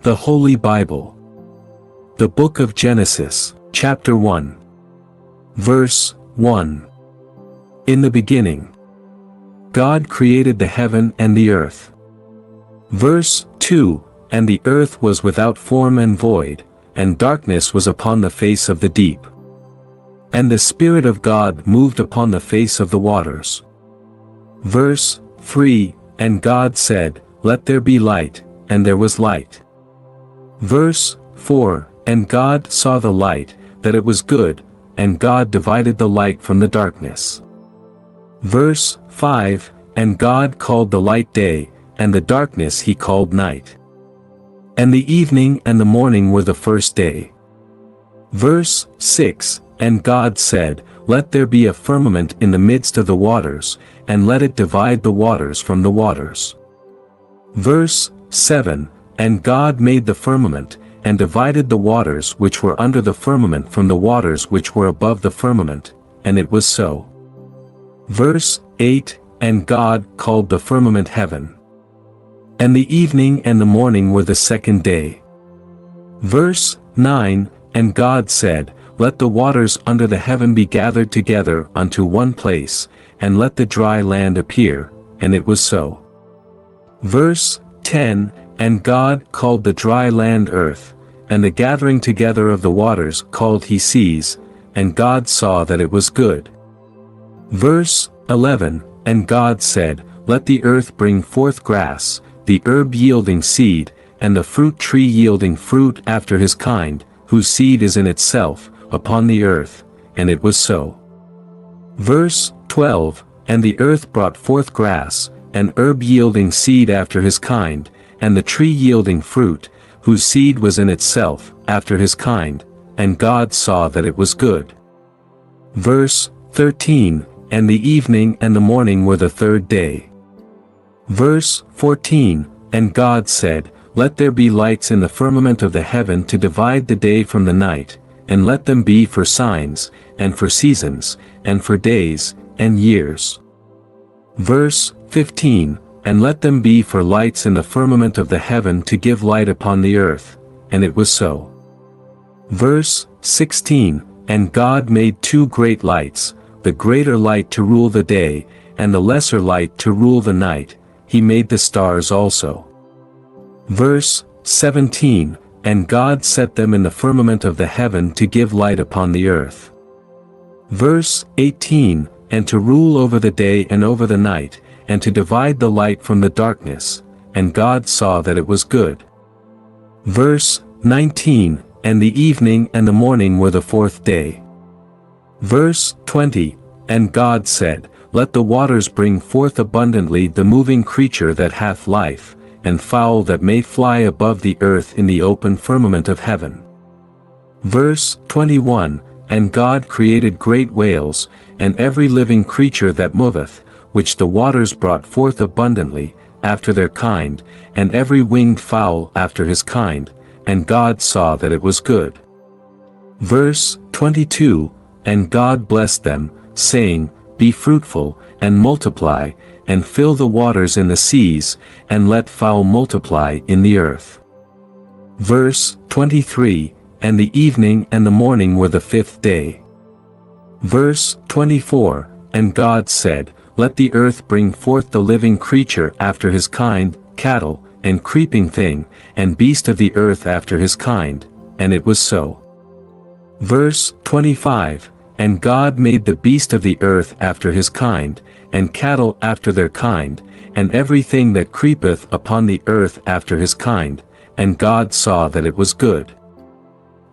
The Holy Bible. The Book of Genesis, Chapter 1. Verse 1. In the beginning, God created the heaven and the earth. Verse 2. And the earth was without form and void, and darkness was upon the face of the deep. And the Spirit of God moved upon the face of the waters. Verse 3. And God said, Let there be light, and there was light. Verse 4. And God saw the light, that it was good, and God divided the light from the darkness. Verse 5. And God called the light day, and the darkness he called night. And the evening and the morning were the first day. Verse 6. And God said, Let there be a firmament in the midst of the waters, and let it divide the waters from the waters. Verse 7. And God made the firmament, and divided the waters which were under the firmament from the waters which were above the firmament, and it was so. Verse 8. And God called the firmament heaven. And the evening and the morning were the second day. Verse 9. And God said, Let the waters under the heaven be gathered together unto one place, and let the dry land appear, and it was so. Verse 10. And God called the dry land earth, and the gathering together of the waters called he seas, and God saw that it was good. Verse 11. And God said, Let the earth bring forth grass, the herb yielding seed, and the fruit tree yielding fruit after his kind, whose seed is in itself, upon the earth, and it was so. Verse 12. And the earth brought forth grass, and herb yielding seed after his kind, and the tree yielding fruit, whose seed was in itself, after his kind, and God saw that it was good. Verse 13. And the evening and the morning were the third day. Verse 14. And God said, Let there be lights in the firmament of the heaven to divide the day from the night, and let them be for signs, and for seasons, and for days, and years. Verse 15. And let them be for lights in the firmament of the heaven to give light upon the earth, and it was so. Verse 16. And God made two great lights, the greater light to rule the day, and the lesser light to rule the night. He made the stars also. Verse 17. And God set them in the firmament of the heaven to give light upon the earth. Verse 18. And to rule over the day and over the night, and to divide the light from the darkness, and God saw that it was good. Verse 19. And the evening and the morning were the fourth day. Verse 20. And God said, Let the waters bring forth abundantly the moving creature that hath life, and fowl that may fly above the earth in the open firmament of heaven. Verse 21. And God created great whales, and every living creature that moveth, which the waters brought forth abundantly, after their kind, and every winged fowl after his kind, and God saw that it was good. Verse 22. And God blessed them, saying, Be fruitful, and multiply, and fill the waters in the seas, and let fowl multiply in the earth. Verse 23. And the evening and the morning were the fifth day. Verse 24. And God said, Let the earth bring forth the living creature after his kind, cattle, and creeping thing, and beast of the earth after his kind, and it was so. Verse 25. And God made the beast of the earth after his kind, and cattle after their kind, and everything that creepeth upon the earth after his kind, and God saw that it was good.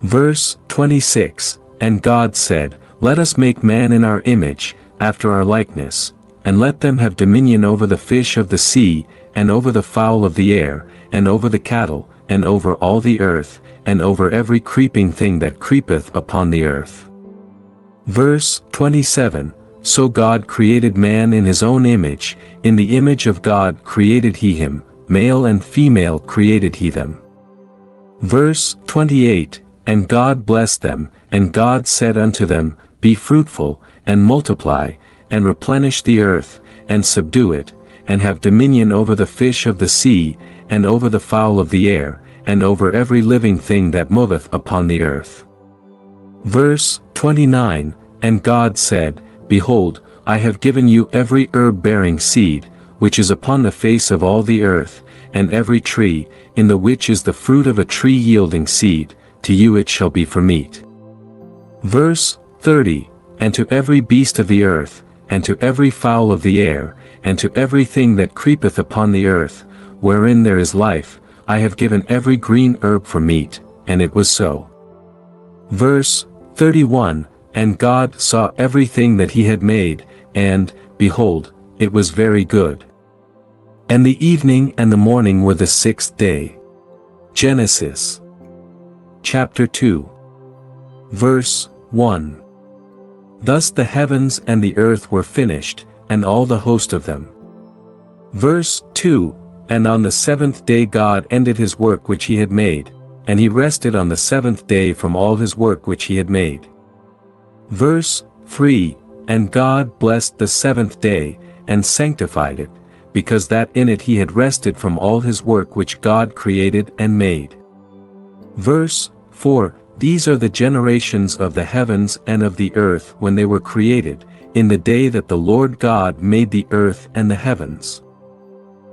Verse 26. And God said, Let us make man in our image, after our likeness, and let them have dominion over the fish of the sea, and over the fowl of the air, and over the cattle, and over all the earth, and over every creeping thing that creepeth upon the earth. Verse 27. So God created man in his own image, in the image of God created he him, male and female created he them. Verse 28. And God blessed them, and God said unto them, Be fruitful, and multiply, and replenish the earth, and subdue it, and have dominion over the fish of the sea, and over the fowl of the air, and over every living thing that moveth upon the earth. Verse 29, And God said, Behold, I have given you every herb-bearing seed, which is upon the face of all the earth, and every tree, in the which is the fruit of a tree yielding seed, to you it shall be for meat. Verse 30, And to every beast of the earth, and to every fowl of the air, and to everything that creepeth upon the earth, wherein there is life, I have given every green herb for meat, and it was so. Verse 31, And God saw everything that he had made, and, behold, it was very good. And the evening and the morning were the sixth day. Genesis chapter 2 verse 1. Thus the heavens and the earth were finished, and all the host of them. Verse 2, And on the seventh day God ended his work which he had made, and he rested on the seventh day from all his work which he had made. Verse 3, And God blessed the seventh day, and sanctified it, because that in it he had rested from all his work which God created and made. Verse 4, These are the generations of the heavens and of the earth when they were created, in the day that the Lord God made the earth and the heavens.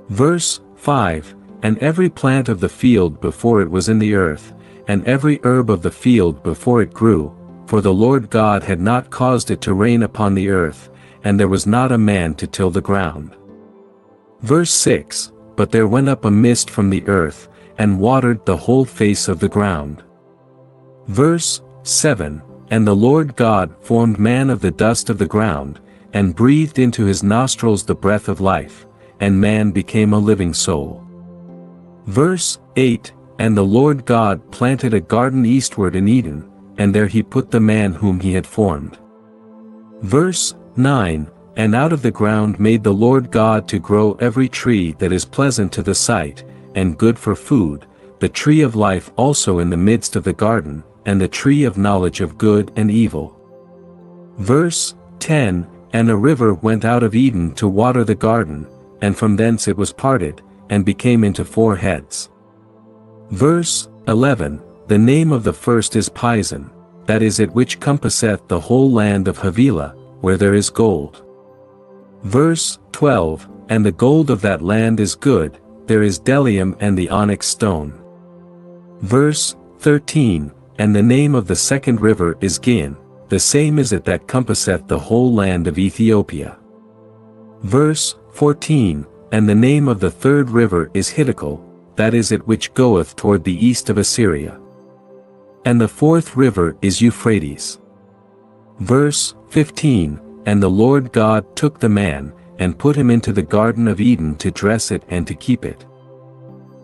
Verse 5, And every plant of the field before it was in the earth, and every herb of the field before it grew, for the Lord God had not caused it to rain upon the earth, and there was not a man to till the ground. Verse 6, But there went up a mist from the earth, and watered the whole face of the ground. Verse 7, And the Lord God formed man of the dust of the ground, and breathed into his nostrils the breath of life, and man became a living soul. Verse 8, And the Lord God planted a garden eastward in Eden, and there he put the man whom he had formed. Verse 9, And out of the ground made the Lord God to grow every tree that is pleasant to the sight, and good for food, the tree of life also in the midst of the garden, and the tree of knowledge of good and evil. Verse 10, And a river went out of Eden to water the garden, and from thence it was parted, and became into 4 heads. Verse 11, The name of the first is Pison, that is it which compasseth the whole land of Havilah, where there is gold. Verse 12, And the gold of that land is good, there is bdellium and the onyx stone. Verse 13, And the name of the second river is Gihon, the same is it that compasseth the whole land of Ethiopia. Verse 14, And the name of the third river is Hiddekel, that is it which goeth toward the east of Assyria. And the fourth river is Euphrates. Verse 15, And the Lord God took the man, and put him into the Garden of Eden to dress it and to keep it.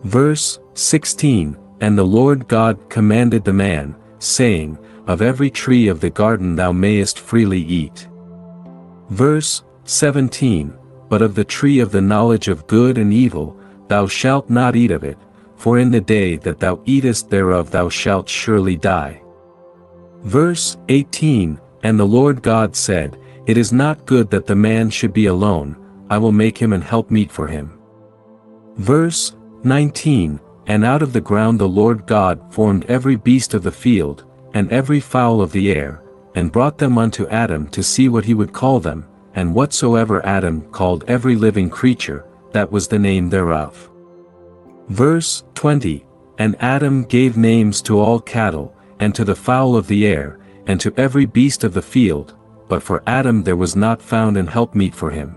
Verse 16, And the Lord God commanded the man, saying, Of every tree of the garden thou mayest freely eat. Verse 17, But of the tree of the knowledge of good and evil, thou shalt not eat of it, for in the day that thou eatest thereof thou shalt surely die. Verse 18, And the Lord God said, It is not good that the man should be alone, I will make him an helpmeet for him. Verse 19, And out of the ground the Lord God formed every beast of the field, and every fowl of the air, and brought them unto Adam to see what he would call them, and whatsoever Adam called every living creature, that was the name thereof. Verse 20, And Adam gave names to all cattle, and to the fowl of the air, and to every beast of the field, but for Adam there was not found an helpmeet for him.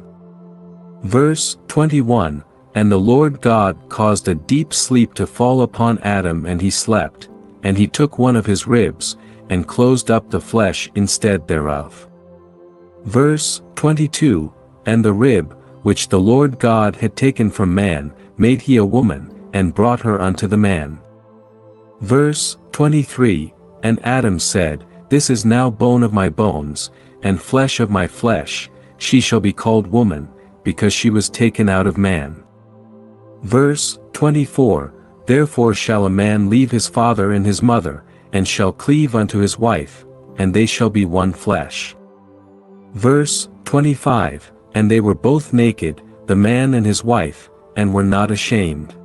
Verse 21, And the Lord God caused a deep sleep to fall upon Adam, and he slept, and he took one of his ribs, and closed up the flesh instead thereof. Verse 22, And the rib, which the Lord God had taken from man, made he a woman, and brought her unto the man. Verse 23, And Adam said, This is now bone of my bones, and flesh of my flesh, she shall be called woman, because she was taken out of man. Verse 24, Therefore shall a man leave his father and his mother, and shall cleave unto his wife, and they shall be one flesh. Verse 25, And they were both naked, the man and his wife, and were not ashamed.